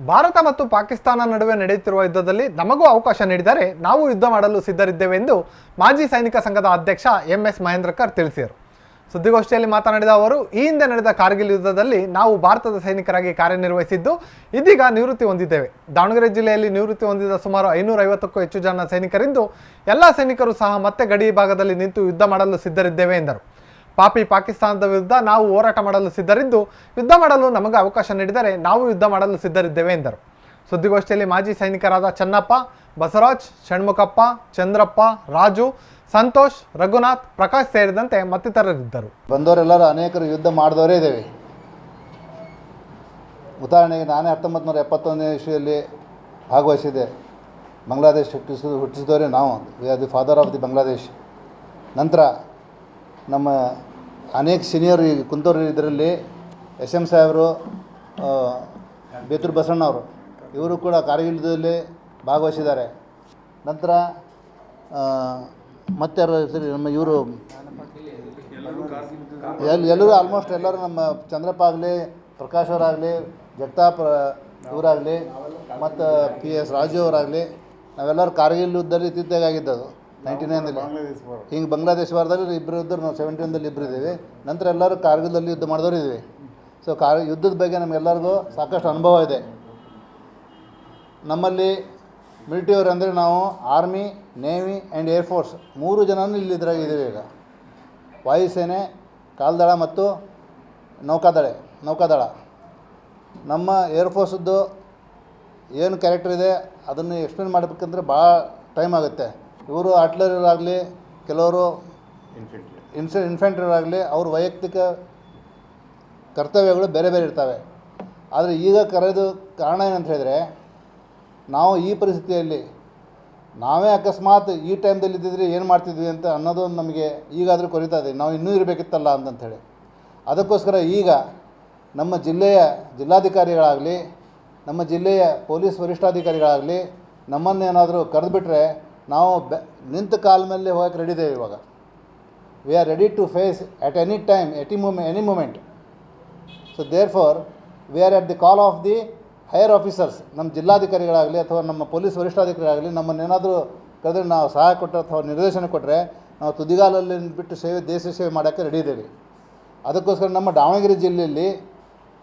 ಭಾರತ ಮತ್ತು ಪಾಕಿಸ್ತಾನ ನಡುವೆ ನಡೆಯುತ್ತಿರುವ ಯುದ್ಧದಲ್ಲಿ ನಮಗೂ ಅವಕಾಶ ನೀಡಿದರೆ ನಾವು ಯುದ್ಧ ಮಾಡಲು ಸಿದ್ಧರಿದ್ದೇವೆ ಎಂದು ಮಾಜಿ ಸೈನಿಕ ಸಂಘದ ಅಧ್ಯಕ್ಷ ಎಂಎಸ್ ಮಹೇಂದ್ರಕರ್ ತಿಳಿಸಿದರು. ಸುದ್ದಿಗೋಷ್ಠಿಯಲ್ಲಿ ಮಾತನಾಡಿದ ಅವರು, ಈ ಹಿಂದೆ ನಡೆದ ಕಾರ್ಗಿಲ್ ಯುದ್ಧದಲ್ಲಿ ನಾವು ಭಾರತದ ಸೈನಿಕರಾಗಿ ಕಾರ್ಯನಿರ್ವಹಿಸಿದ್ದು ಇದೀಗ ನಿವೃತ್ತಿ ಹೊಂದಿದ್ದೇವೆ. ದಾವಣಗೆರೆ ಜಿಲ್ಲೆಯಲ್ಲಿ ನಿವೃತ್ತಿ ಹೊಂದಿದ ಸುಮಾರು 550ಕ್ಕೂ ಹೆಚ್ಚು ಜನ ಸೈನಿಕರಿಂದು ಎಲ್ಲ ಸೈನಿಕರು ಸಹ ಮತ್ತೆ ಗಡಿ ಭಾಗದಲ್ಲಿ ನಿಂತು ಯುದ್ಧ ಮಾಡಲು ಸಿದ್ಧರಿದ್ದೇವೆ ಎಂದರು. ಪಾಪಿ ಪಾಕಿಸ್ತಾನದ ವಿರುದ್ಧ ನಾವು ಹೋರಾಟ ಮಾಡಲು ಸಿದ್ಧರಿದ್ದು ಯುದ್ಧ ಮಾಡಲು ನಮಗೆ ಅವಕಾಶ ನೀಡಿದರೆ ನಾವು ಯುದ್ಧ ಮಾಡಲು ಸಿದ್ಧರಿದ್ದೇವೆ ಎಂದರು. ಸುದ್ದಿಗೋಷ್ಠಿಯಲ್ಲಿ ಮಾಜಿ ಸೈನಿಕರಾದ ಚನ್ನಪ್ಪ, ಬಸವರಾಜ್, ಷಣ್ಮುಖಪ್ಪ, ಚಂದ್ರಪ್ಪ, ರಾಜು, ಸಂತೋಷ್, ರಘುನಾಥ್, ಪ್ರಕಾಶ್ ಸೇರಿದಂತೆ ಮತ್ತಿತರರಿದ್ದರು. ಬಂದವರೆಲ್ಲರೂ ಅನೇಕರು ಯುದ್ಧ ಮಾಡಿದವರೇ ಇದ್ದೇವೆ. ಉದಾಹರಣೆಗೆ ನಾನೇ 1971ನೇ ಇಸ್ವಿಯಲ್ಲಿ ಭಾಗವಹಿಸಿದೆ. ಬಾಂಗ್ಲಾದೇಶ್ ಹುಟ್ಟಿಸಿದವರೇ ನಾವು. We are the father of the Bangladesh. ನಂತರ ನಮ್ಮ ಅನೇಕ ಸೀನಿಯರ್ ಈಗ ಕುಂತವ್ರು ಇದರಲ್ಲಿ ಎಸ್ ಸಾಹೇಬರು, ಬೇತೂರು ಬಸಣ್ಣವರು, ಇವರು ಕೂಡ ಕಾರ್ಗಿಲ್ ಯುದ್ಧದಲ್ಲಿ ಭಾಗವಹಿಸಿದ್ದಾರೆ. ನಂತರ ಮತ್ತೆ ಸರಿ ನಮ್ಮ ಇವರು ಎಲ್ಲರೂ ಆಲ್ಮೋಸ್ಟ್ ಎಲ್ಲರೂ ನಮ್ಮ ಚಂದ್ರಪ್ಪ ಆಗಲಿ, ಪ್ರಕಾಶ್ ಅವರಾಗಲಿ, ಜಗತಾಪ್ ಇವರಾಗಲಿ ಮತ್ತು PS ರಾಜು ಅವರಾಗಲಿ, ನಾವೆಲ್ಲರೂ ಕಾರ್ಗಿಲ್ ಯುದ್ಧದಲ್ಲಿ ಇತ್ತೀಚೆಗಾಗಿದ್ದದು 99ನಲ್ಲಿ. ಹಿಂಗೆ ಬಾಂಗ್ಲಾದೇಶ ವಾರದಲ್ಲಿ ಇಬ್ಬರು ಇದ್ದರು, ನಾವು 71ದಲ್ಲಿ ಇಬ್ಬರು ಇದ್ದೀವಿ. ನಂತರ ಎಲ್ಲರೂ ಕಾರ್ಗಿಲ್ದಲ್ಲಿ ಯುದ್ಧ ಮಾಡಿದವರು ಇದ್ದೀವಿ. ಸೊ ಯುದ್ಧದ ಬಗ್ಗೆ ನಮಗೆಲ್ಲರಿಗೂ ಸಾಕಷ್ಟು ಅನುಭವ ಇದೆ. ನಮ್ಮಲ್ಲಿ ಮಿಲಿಟರಿಯವರು ಅಂದರೆ ನಾವು ಆರ್ಮಿ, ನೇವಿ ಆ್ಯಂಡ್ ಏರ್ಫೋರ್ಸ್ 3 ಜನನೂ ಇಲ್ಲಿ ಇದ್ರಾಗಿದ್ದೀವಿ. ಈಗ ವಾಯುಸೇನೆ, ಕಾಲ್ದಳ ಮತ್ತು ನೌಕಾದಳ. ನಮ್ಮ ಏರ್ಫೋರ್ಸದ್ದು ಏನು ಕ್ಯಾರೆಕ್ಟರ್ ಇದೆ ಅದನ್ನು ಎಕ್ಸ್ಪ್ಲೇನ್ ಮಾಡಬೇಕಂದ್ರೆ ಭಾಳ ಟೈಮ್ ಆಗುತ್ತೆ. ಇವರು ಆರ್ಟಿಲರಿಯವರಾಗಲಿ, ಕೆಲವರು ಇನ್ಫೆಂಟ್ರಿಯವರಾಗಲಿ, ಅವ್ರ ವೈಯಕ್ತಿಕ ಕರ್ತವ್ಯಗಳು ಬೇರೆ ಬೇರೆ ಇರ್ತವೆ. ಆದರೆ ಈಗ ಕರೆದು ಕಾರಣ ಏನಂತ ಹೇಳಿದರೆ, ನಾವು ಈ ಪರಿಸ್ಥಿತಿಯಲ್ಲಿ ನಾವೇ ಅಕಸ್ಮಾತ್ ಈ ಟೈಮ್ದಲ್ಲಿ ಇದ್ದಿದ್ರೆ ಏನು ಮಾಡ್ತಿದ್ವಿ ಅಂತ ಅನ್ನೋದು ನಮಗೆ ಈಗಾದರೂ ಕೊರಿತಾ ಇದೆ. ನಾವು ಇನ್ನೂ ಇರಬೇಕಿತ್ತಲ್ಲ ಅಂತಂಥೇಳಿ. ಅದಕ್ಕೋಸ್ಕರ ಈಗ ನಮ್ಮ ಜಿಲ್ಲೆಯ ಜಿಲ್ಲಾಧಿಕಾರಿಗಳಾಗಲಿ, ನಮ್ಮ ಜಿಲ್ಲೆಯ ಪೊಲೀಸ್ ವರಿಷ್ಠಾಧಿಕಾರಿಗಳಾಗಲಿ ನಮ್ಮನ್ನೇನಾದರೂ ಕರೆದುಬಿಟ್ರೆ ನಾವು ನಿಂತ ಕಾಲ ಮೇಲೆ ಹೋಗಕ್ಕೆ ರೆಡಿ ಇದ್ದೇವೆ. ಇವಾಗ we are ready to face at any time, any moment. So therefore we are at the call of the higher officers. ನಮ್ಮ ಜಿಲ್ಲಾಧಿಕಾರಿಗಳಾಗಲಿ ಅಥವಾ ನಮ್ಮ ಪೊಲೀಸ್ ವರಿಷ್ಠಾಧಿಕಾರಿಗಳಾಗಲಿ ನಮ್ಮನ್ನೇನಾದರೂ ಕರೆದ್ರೆ ನಾವು ಸಹಾಯ ಕೊಟ್ಟರೆ ಅಥವಾ ನಿರ್ದೇಶನ ಕೊಟ್ಟರೆ ನಾವು ತುದಿಗಾಲಲ್ಲಿ ಬಿಟ್ಟು ದೇಶ ಸೇವೆ ಮಾಡೋಕ್ಕೆ ರೆಡಿ ಇದ್ದೇವೆ. ಅದಕ್ಕೋಸ್ಕರ ನಮ್ಮ ದಾವಣಗೆರೆ ಜಿಲ್ಲೆಯಲ್ಲಿ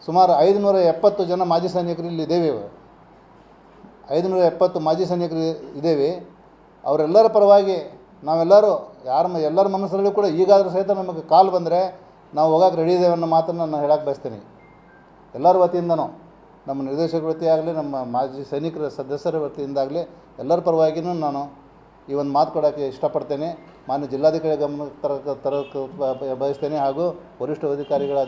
ಸುಮಾರು 570 ಜನ ಮಾಜಿ ಸೈನಿಕರು ಇಲ್ಲಿ ಇದ್ದೇವೆ. 570 ಮಾಜಿ ಸೈನಿಕರು ಇದ್ದೇವೆ. ಅವರೆಲ್ಲರ ಪರವಾಗಿ ನಾವೆಲ್ಲರೂ ಎಲ್ಲರ ಮನಸ್ಸಲ್ಲೂ ಕೂಡ ಈಗಾದರೂ ಸಹಿತ ನಮಗೆ ಕಾಲ್ ಬಂದರೆ ನಾವು ಹೋಗೋಕೆ ರೆಡಿ ಇದ್ದೇವೆ ಅನ್ನೋ ಮಾತನ್ನು ನಾನು ಹೇಳಕ್ಕೆ ಬಯಸ್ತೀನಿ. ಎಲ್ಲರ ವತಿಯಿಂದನೂ, ನಮ್ಮ ನಿರ್ದೇಶಕರ ವತಿಯಾಗಲಿ, ನಮ್ಮ ಮಾಜಿ ಸೈನಿಕರ ಸದಸ್ಯರ ವತಿಯಿಂದಾಗಲಿ ಎಲ್ಲರ ಪರವಾಗಿಯೂ ನಾನು ಈ ಒಂದು ಮಾತು ಕೊಡೋಕ್ಕೆ ಇಷ್ಟಪಡ್ತೇನೆ. ಮಾನ್ಯ ಜಿಲ್ಲಾಧಿಕಾರಿ ಗಮನಕ್ಕೆ ತರಕ್ಕೆ ಬಯಸ್ತೇನೆ, ಹಾಗೂ ವರಿಷ್ಠ ಅಧಿಕಾರಿಗಳ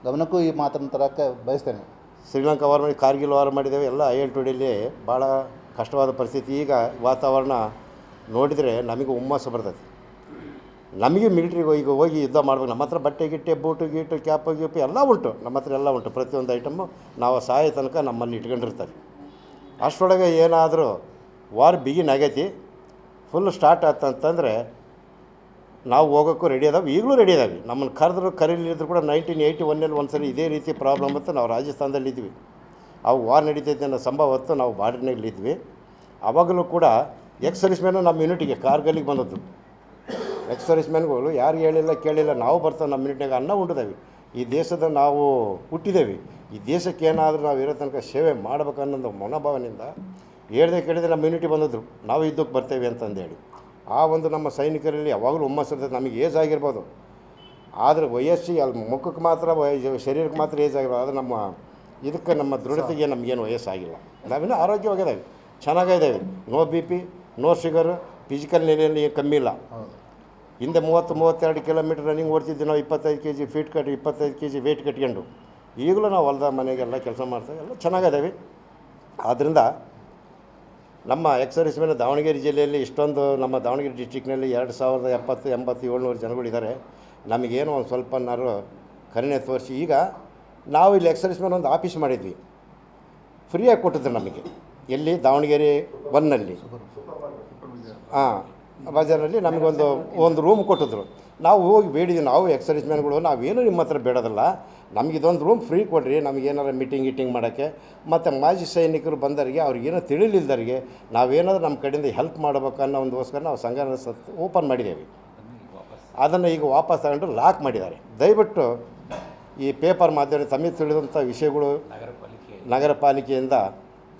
ಗಮನಕ್ಕೂ ಈ ಮಾತನ್ನು ತರೋಕ್ಕೆ ಬಯಸ್ತೇನೆ. ಶ್ರೀಲಂಕಾ ವಾರ ಮಾಡಿ, ಕಾರ್ಗಿಲ್ ವಾರ ಮಾಡಿದ್ದೇವೆ. ಎಲ್ಲ IL-2Dಯಲ್ಲಿ ಭಾಳ ಕಷ್ಟವಾದ ಪರಿಸ್ಥಿತಿ. ಈಗ ವಾತಾವರಣ ನೋಡಿದರೆ ನಮಗೆ ಹುಮ್ಮಸ್ಸು ಬರ್ತೈತಿ. ನಮಗೆ ಮಿಲಿಟ್ರಿಗೆ ಈಗ ಹೋಗಿ ಯುದ್ಧ ಮಾಡ್ಬೇಕು. ನಮ್ಮ ಹತ್ರ ಬಟ್ಟೆ ಗಿಟ್ಟೆ, ಬೂಟು ಗೀಟು, ಕ್ಯಾಪು ಗೀಪು ಎಲ್ಲ ಉಂಟು. ನಮ್ಮ ಹತ್ರ ಎಲ್ಲ ಉಂಟು. ಪ್ರತಿಯೊಂದು ಐಟಮ್ಮು ನಾವು ಸಾಯೋ ತನಕ ನಮ್ಮಲ್ಲಿ ಇಟ್ಕೊಂಡಿರ್ತಾರೆ. ಅಷ್ಟರೊಳಗೆ ಏನಾದರೂ ವಾರ್ ಬಿಗಿನ್ ಆಗೈತಿ, ಫುಲ್ ಸ್ಟಾರ್ಟ್ ಆತಂತಂದರೆ ನಾವು ಹೋಗೋಕ್ಕೂ ರೆಡಿ ಅದಾವೆ. ಈಗಲೂ ರೆಡಿ ಅದಾವೆ. ನಮ್ಮನ್ನು ಕರೀಲಿದ್ರು ಕೂಡ 1981ನಲ್ಲಿ ಒಂದು ಸರಿ ಇದೇ ರೀತಿ ಪ್ರಾಬ್ಲಮ್ ಅಂತ ನಾವು ರಾಜಸ್ಥಾನದಲ್ಲಿ ಇದ್ವಿ. ಅವು ವಾರ್ ನಡೀತೈತೆ ಅನ್ನೋ ಸಂಭವ ಹೊತ್ತು ನಾವು ಬಾರ್ಡರ್ನಲ್ಲಿದ್ವಿ. ಆವಾಗಲೂ ಕೂಡ ಸರ್ವಿಸ್ ಮ್ಯಾನು ನಮ್ಮ ಯೂನಿಟಿಗೆ ಕಾರ್ಗಲ್ಲಿಗೆ ಬಂದದ್ದು. ಸರ್ವಿಸ್ ಮ್ಯಾನ್ಗಳು ಯಾರು ಹೇಳಿಲ್ಲ ಕೇಳಿಲ್ಲ, ನಾವು ಬರ್ತೇವೆ ನಮ್ಮ ಯೂನಿಟ್ನಾಗ ಅನ್ನ ಉಂಟಿದ್ದೇವೆ. ಈ ದೇಶದ ನಾವು ಹುಟ್ಟಿದ್ದೇವೆ. ಈ ದೇಶಕ್ಕೆ ಏನಾದರೂ ನಾವು ಇರೋ ತನಕ ಸೇವೆ ಮಾಡ್ಬೇಕನ್ನೋದು ಮನೋಭಾವನೆಯಿಂದ ಹೇಳ್ದೆ ಕೇಳಿದರೆ ನಮ್ಮ ಯೂನಿಟಿ ಬಂದದ್ದು, ನಾವು ಯುದ್ಧಕ್ಕೆ ಬರ್ತೇವೆ ಅಂತಂದೇಳಿ. ಆ ಒಂದು ನಮ್ಮ ಸೈನಿಕರಲ್ಲಿ ಯಾವಾಗಲೂ ಹುಮ್ಮಸ್ಸಿರ್ತದೆ. ನಮಗೆ ಏಜ್ ಆಗಿರ್ಬೋದು, ಆದರೆ ವಯಸ್ಸಿಗೆ ಅಲ್ಲಿ ಮುಖಕ್ಕೆ ಮಾತ್ರ ಶರೀರಕ್ಕೆ ಮಾತ್ರ ಏಜ್ ಆಗಿರ್ಬೋದು. ಆದರೆ ನಮ್ಮ ಇದಕ್ಕೆ ನಮ್ಮ ದೃಢತೆಗೆ ನಮಗೇನು ವಯಸ್ಸಾಗಿಲ್ಲ. ನಾವಿನ್ನೂ ಆರೋಗ್ಯವಾಗಿದ್ದೇವೆ, ಚೆನ್ನಾಗಿದ್ದೇವೆ. No BP, no sugar, physical ನೆಲೆಯಲ್ಲಿ ಕಮ್ಮಿ ಇಲ್ಲ. ಹಿಂದೆ 30-32 ಕಿಲೋಮೀಟ್ರ್ ರನ್ನಿಂಗ್ ಓಡ್ತಿದ್ವಿ ನಾವು. 25 kg ಫೀಟ್ ಕಟ್ಟಿ 25 kg ವೆಯ್ಟ್ ಕಟ್ಕೊಂಡು. ಈಗಲೂ ನಾವು ಹೊಲ್ದ ಮನೆಗೆಲ್ಲ ಕೆಲಸ ಮಾಡ್ತೇವೆ, ಎಲ್ಲ ಚೆನ್ನಾಗಿದ್ದೇವೆ. ಆದ್ದರಿಂದ ನಮ್ಮ ಸರ್ವಿಸ್ ಮೇಲೆ ದಾವಣಗೆರೆ ಜಿಲ್ಲೆಯಲ್ಲಿ ಇಷ್ಟೊಂದು, ನಮ್ಮ ದಾವಣಗೆರೆ ಡಿಸ್ಟಿಕ್ನಲ್ಲಿ 2787 ಜನಗಳಿದ್ದಾರೆ. ನಮಗೇನು ಒಂದು ಸ್ವಲ್ಪನಾರು ಕರುಣೆ ತೋರಿಸಿ ಈಗ ನಾವು ಇಲ್ಲಿ ಸರ್ವಿಸ್ ಮೇಲೆ ಒಂದು ಆಫೀಸ್ ಮಾಡಿದ್ವಿ, ಫ್ರೀಯಾಗಿ ಕೊಟ್ಟಿದ್ರು ನಮಗೆ. ಎಲ್ಲಿ? ದಾವಣಗೆರೆ 1ನಲ್ಲಿ ಬಜಾರ್ನಲ್ಲಿ ನಮಗೊಂದು ರೂಮ್ ಕೊಟ್ಟಿದ್ರು. ನಾವು ಹೋಗಿ ಬೇಡಿದ್ವಿ, ನಾವು ಸರ್ವಿಸ್ ಮ್ಯಾನ್ಗಳು ನಾವೇನು ನಿಮ್ಮ ಹತ್ರ ಬೇಡೋದಲ್ಲ, ನಮಗೆ ಇದೊಂದು ರೂಮ್ ಫ್ರೀ ಕೊಡ್ರಿ, ನಮಗೇನಾರು ಮೀಟಿಂಗ್ ಮಾಡೋಕ್ಕೆ, ಮತ್ತು ಮಾಜಿ ಸೈನಿಕರು ಬಂದವರಿಗೆ ಅವ್ರಿಗೇನೋ ತಿಳಿಲಿಲ್ದವರಿಗೆ ನಾವೇನಾದರೂ ನಮ್ಮ ಕಡೆಯಿಂದ ಹೆಲ್ಪ್ ಮಾಡ್ಬೇಕು ಅನ್ನೋ ಒಂದೋಸ್ಕರ ನಾವು ಸಂಘನ ಓಪನ್ ಮಾಡಿದ್ದೇವೆ. ಅದನ್ನು ಈಗ ವಾಪಸ್ ತಗೊಂಡು ಲಾಕ್ ಮಾಡಿದ್ದಾರೆ. ದಯವಿಟ್ಟು ಈ ಪೇಪರ್ ಮಾಧ್ಯಮ ತಮಗೆ ತಿಳಿದಂಥ ವಿಷಯಗಳು ನಗರ ಪಾಲಿಕೆಯಿಂದ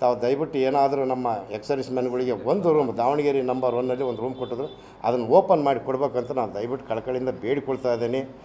ತಾವು ದಯವಿಟ್ಟು ಏನಾದರೂ ನಮ್ಮ ಎಕ್ಸರ್ವಿಸ್ ಮೆನ್ಗಳಿಗೆ ಒಂದು ರೂಮ್ ದಾವಣಗೆರೆ ನಂಬರ್ 1ನಲ್ಲಿ ಒಂದು ರೂಮ್ ಕೊಟ್ಟಿದ್ರು, ಅದನ್ನು ಓಪನ್ ಮಾಡಿ ಕೊಡ್ಬೇಕಂತ ನಾನು ದಯವಿಟ್ಟು ಕಳಕಳಿಯಿಂದ ಬೇಡಿಕೊಳ್ತಾ ಇದ್ದೀನಿ.